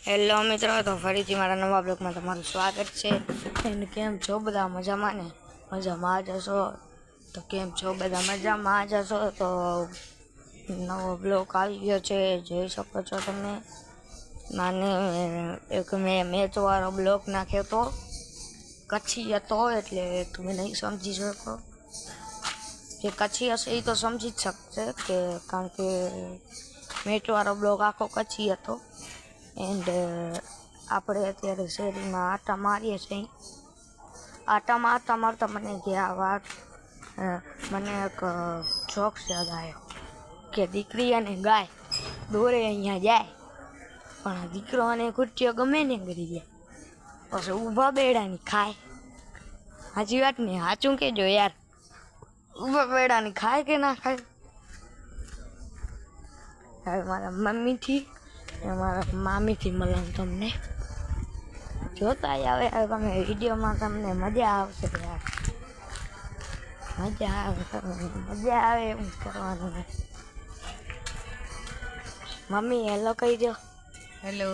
Hello મિત્રો, તો ફરીથી મારા નવા બ્લોગમાં તમારું સ્વાગત છે. અને કેમ છો બધા? મજામાં ને? મજામાં જ હશો તો કેમ છો બધા? મજામાં જ હશો તો નવો બ્લોગ આવી ગયો છે, જોઈ શકો છો તમે. મને એક મેચવાળો બ્લોગ નાખ્યો હતો, કચ્છી હતો એટલે તમે નહીં સમજી શકો. જે કચ્છી હશે એ તો સમજી જ શકશે, કે કારણ કે મેચવાળો બ્લોગ આખો કચ્છી હતો. એન્ડ આપણે અત્યારે શેરીમાં આટા મારીએ છીએ. આટા મારતા મને મને એક જોક્સ યાદ આવ્યો કે દીકરી અને ગાય દોરે અહીંયા જાય, પણ દીકરો અને કુર્ચીઓ ગમે ને કરી જાય, પછી ઊભા બેડાની ખાય. સાચી વાત ને? સાચું કહેજો યાર, ઊભા બેડાની ખાય કે ના ખાય? હવે મારા મમ્મીથી મારા મામીથી મળવાનું તમને જોતા આવે. તમે વિડીયોમાં તમને મજા આવશે યાર, મજા આવે એમ કરવાનું. મમ્મી હેલો કહી દો. હેલો.